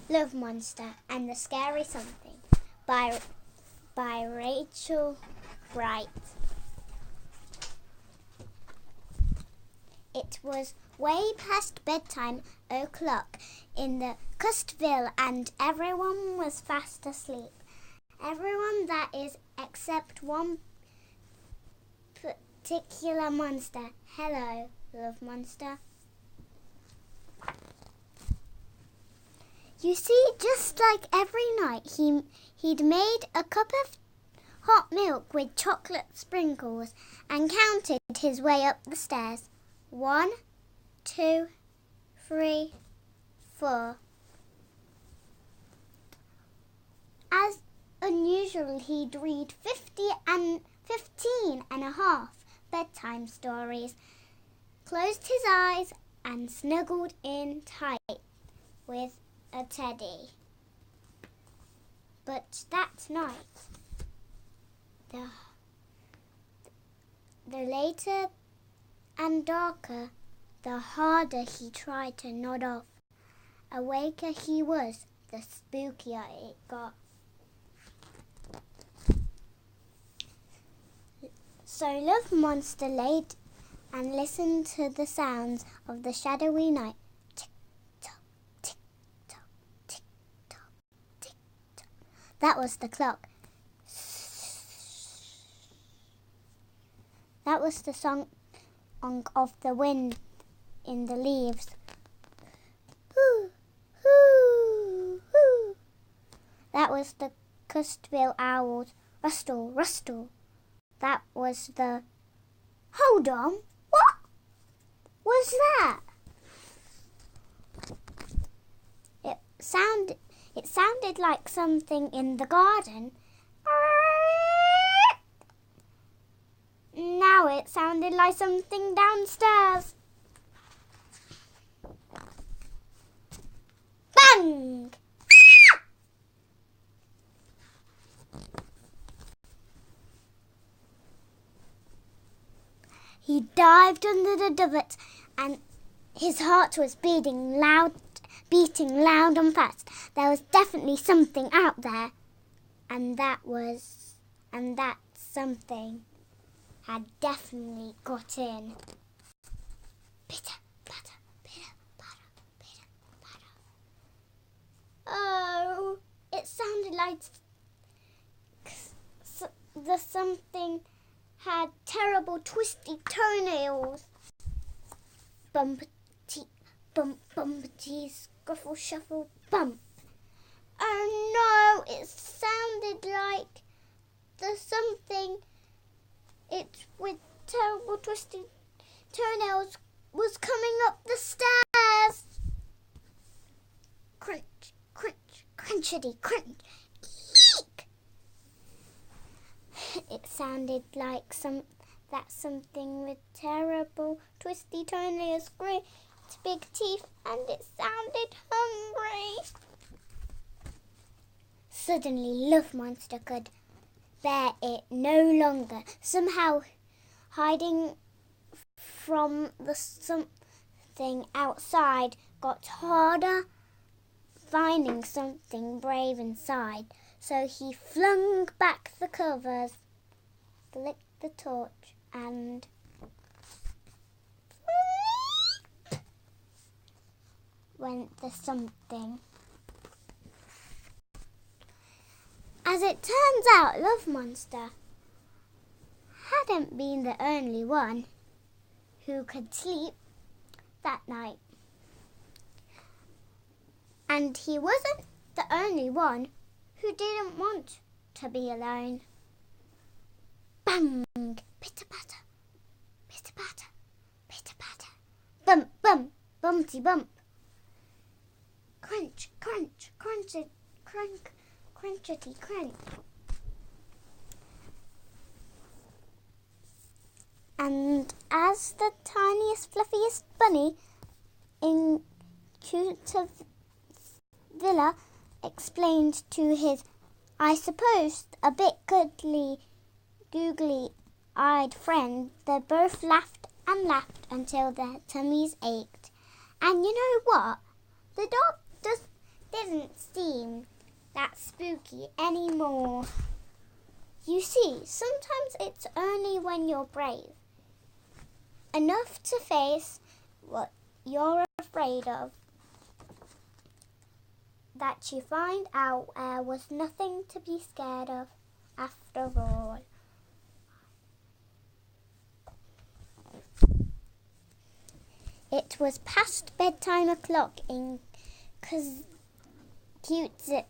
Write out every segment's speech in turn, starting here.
Love Monster and the Scary Something by Rachel Bright. It was way past bedtime o'clock in the Cutesville, and everyone was fast asleep. Everyone, that is, except one particular monster. Hello, Love Monster. You see, just like every night, he'd made a cup of hot milk with chocolate sprinkles and counted his way up the stairs. 1, 2, 3, 4. As unusual, he'd read 15 and a half bedtime stories, closed his eyes and snuggled in tight with a teddy. But that night, the later and darker, the harder he tried to nod off. Awaker he was, the spookier it got. So Love Monster laid and listened to the sounds of the shadowy night. Tick-tock, tick-tock, tick-tock, tick-tock. That was the clock. That was the song of the wind in the leaves. Hoo, hoo, hoo. That was the Cutesville owls. Rustle, rustle. That was the... Hold on, what was that? It sounded like something in the garden. Now it sounded like something downstairs. Bang! He dived under the davit and his heart was beating loud and fast. There was definitely something out there. And that something had definitely got in. Pitter, patter, pitter, patter, pitter, patter. Oh, it sounded like the something had terrible twisty toenails. Bumpety, bump, bumpety, scuffle-shuffle, bump. Oh no, it sounded like the something with terrible twisty toenails was coming up the stairs. Crunch, crunch, crunchity, crunch. Eek! It sounded like that something with terrible twisty toenails, great big teeth, and it sounded hungry. Suddenly, Love Monster could bear it no longer. Somehow, hiding from the something outside got harder, finding something brave inside. So he flung back the covers, flicked the torch, and flip went the something. As it turns out, Love Monster hadn't been the only one who could sleep that night. And he wasn't the only one who didn't want to be alone. Bang! Pitter-patter, pitter-patter, pitter-patter. Bump, bump, bumpty bump. Crunch, crunch, crunchity, crunch. Crunchity crunch. And as the tiniest, fluffiest bunny in Cutesville explained to his, I suppose, a bit googly-eyed friend, they both laughed and laughed until their tummies ached. And you know what? The dog didn't seem that spooky anymore. You see, sometimes it's only when you're brave enough to face what you're afraid of that you find out there was nothing to be scared of after all. It was past bedtime o'clock in Cutesville.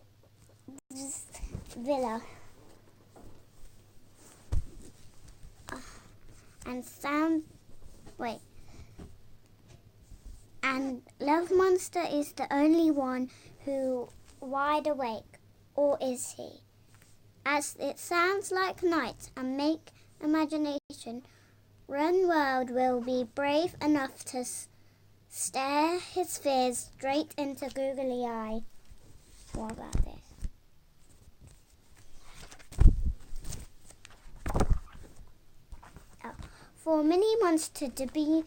And Love Monster is the only one who wide awake, or is he? As it sounds like night and make imagination, Run World will be brave enough to stare his fears straight into googly eye. What about this? For Mini Monster to be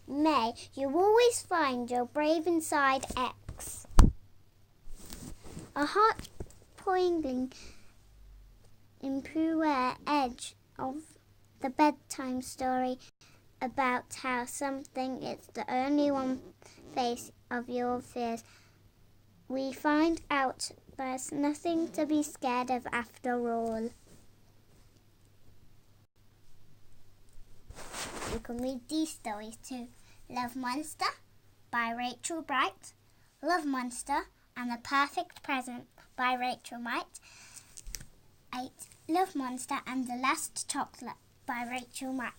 May, you always find your brave inside X. A heart poignant impure edge of the bedtime story about how something is the only one face of your fears. We find out there's nothing to be scared of after all. You can read these stories too. Love Monster by Rachel Bright, Love Monster and the Perfect Present by Rachel Bright, 8. Love Monster and the Last Chocolate by Rachel Bright.